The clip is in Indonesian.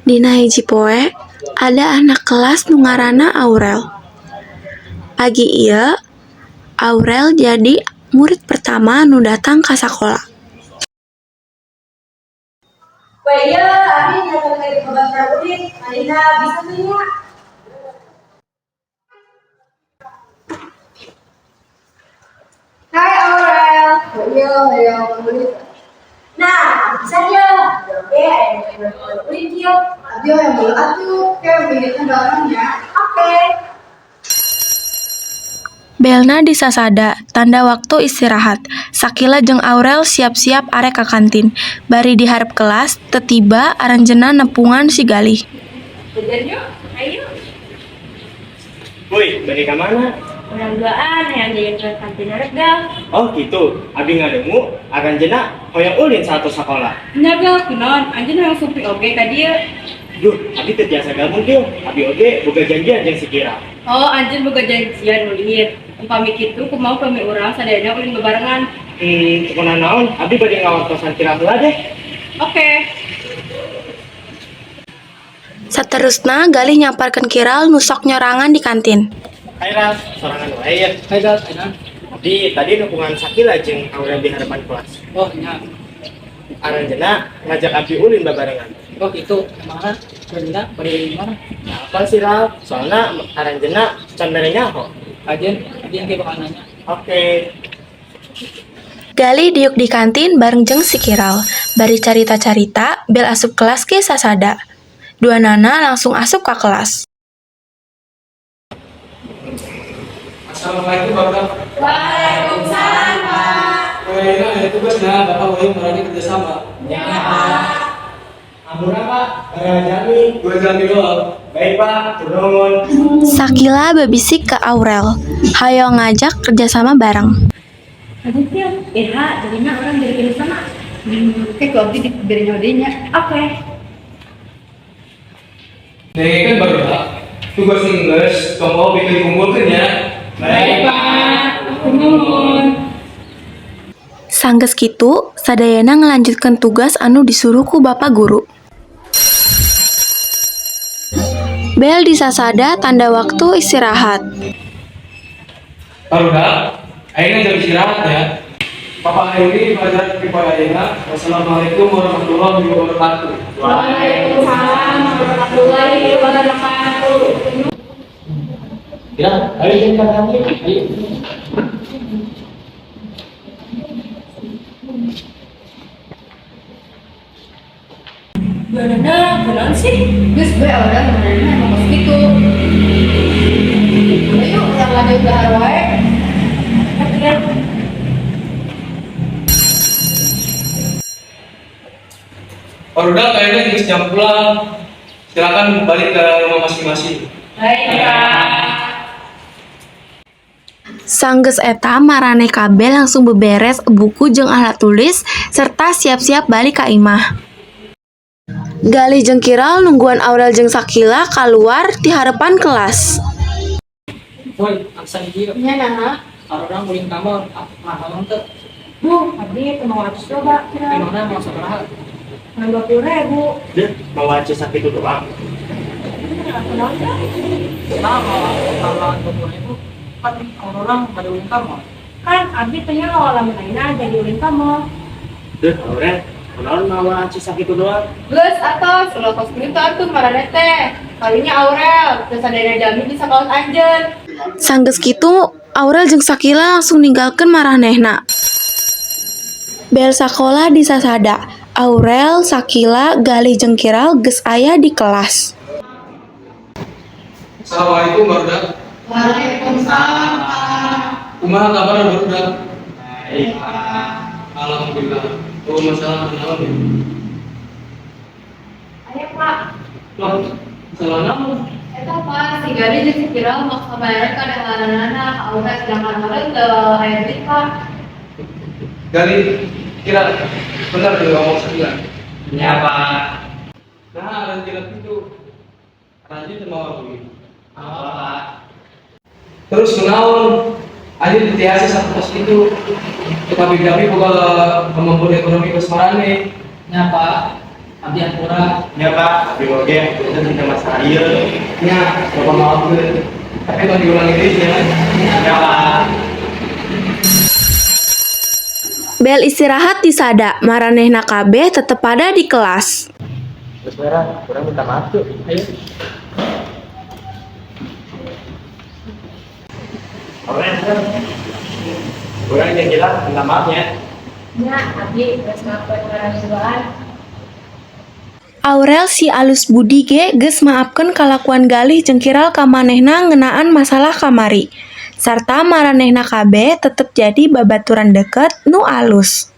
Dina hiji poe, ada anak kelas nu ngaranna Aurel. Pagi ieu, Aurel jadi murid pertama nu datang ka sakola. Wah iya, abi nyata kayak kabar pramudik, Marina bisa tuh ya. Hai Aurel. Iya, pramudik. Nah, bisa dia. Oke, yang pramudik yuk. Abi yang boleh atuh, kayak begini orangnya. Oke. Belna disasada, tanda waktu istirahat. Sakila jeung Aurel siap-siap arek ka kantin. Bari di hareup kelas, teu tiba aranjeunna nepungan si Galih. Jajan yuk, ayo. Woi, balik ke mana? Orang duaan yang jajan ke kantin arek gal. Oh gitu, abi ngademu akan jena hoyong ulin satu sekolah. Nya gal, kunaon, anjeun hayang supi oge ka dieu. Duh, abi teu biasa gabung kieu. Abi oge boga janjian jeung si Kira. Oh, anjeun boga janjian ulin. Umpami kitu kumaha pami urang sadayana ulin bebarengan. Cuman naon, abi bade ngawartosan Kira heula deh. Oke. Saterusna Galih nyamparkeun Kiral nu sok nyorangan di kantin. Hai Ras, sorangan wae ya. Hai Dal, enak. Tadi nukungan Sakila jeung Aurel di hadapan kelas. Oh, enak. Aranjeunna ngajak abi ulin bebarengan. Oh, itu. Mana? Berenang, pada mana? Nah, apa sih Ral? Soalna aranjeunna can mere nyaho. Ajen yang kayak bakal nanya. Oke. Galih diuk di kantin bareng jeung si Kiral. Bari carita-carita, bel asup kelas ge sasada. Dua nana langsung asup ka kelas. Assalamualaikum Bapak. Waalaikumsalam, Pak. Ini ada tugasnya, Bapak boleh merani kerjasama. Ya, Pak. Ampura Pak, Jami. Gue jalan dulu. Baik Pak, turun. Sakila bebisik ke Aurel. Hayo ngajak kerjasama bareng. Aduh, jadinya orang dari pilih sama. Oke, kalau abdi diberi nyodenya. Oke. Nih kan baru Pak. Tugas English, kamu bikin kumpulkan ya. Baik, Pak. Aku nuhun. Sanggeus kitu, sadayana ngelanjutkeun tugas anu disuruh ku Bapak Guru. Bel disasada tanda waktu istirahat. Baru Dal, akhirnya jam istirahat ya. Bapak ini pelajaran kepada Aina. Wassalamualaikum warahmatullahi wabarakatuh. Waalaikumsalam warahmatullahi wabarakatuh. Ya, ayo jadi kami. Ayo. Benar sih. Gus, gue orang benernya emang pas gitu. Ayo, yang ada udah wae. Baru Dal, kayaknya jenis jam pulang. Silakan balik ke rumah masing-masing. Baik, Pak. Sanggeus eta marane kabeh langsung beberes buku jeung alat tulis serta siap-siap balik ka imah. Galih jeung Kiral nungguan Aurel jeung Sakila keluar di harapan kelas. Woi, aksan dia. Nya nana. Orang muling kamar, mahal tuh. Bu, abdi teu mau atus coba kira. Gimana mau seberapa? 20.000. Deh, mau aja sakit itu doang. Kenapa? Sama, kalau 20.000 kan orang pada muling kamar. Kan abdi teh nyawa lamun ayeuna jadi ulin kamu. Deh, Aurel, kenaon mau aja sakit itu doang. Geus atos, lo kos kitu atuh marane teh. Kalinya Aurel, teu sadayana Jami bisa kaos anjeun. Sanggeus kitu, Aurel jeung Sakila langsung ninggalkeun maranehna. Bel sakola disasada. Aurel, Sakila, Galih jeung Kiral geus aya di kelas. Assalamualaikum Barudak. Waalaikumsalam, Pak. Kumaha kabar Barudak? Baik. Alhamdulillah. Oh, masalah kenapa ya? Ayo, Pak. Loh, masalah apa? Eta Pak, si Gadi jeung si Kiral maksa bayar ka dengaranana Aurel sedangkan Aurel teu aya duit, Pak. Gali, kira benar dia ngomong sekian. Ya Pak. Nah, ada kira itu. Lanjut sama orang ini. Apa Pak? Terus menawan, aja di THC satu pos itu. Tetapi kami buka kemampuan ekonomi kesemarane. Ya Pak. Abdi Ampura. Ya Pak, abdi oge, itu tidak masalah ieu. Ya, Bapak maaf gue. Tapi kalau diulang itu ya. Ya Pak. Bel istirahat di sada, maranehna kabeh tetep pada di kelas. Terus merah, kurang minta maaf tuh. Ayo. Oke, kurang yang jelas minta maaf ya. Ya, abdi geus ngapain barang jualan. Aurel si alus budi ge geus maafkeun kalakuan Galih jeung Kiral ka manehna ngeunaan masalah kamari. Sarta maranehna kabeh tetep jadi babaturan deket nu alus.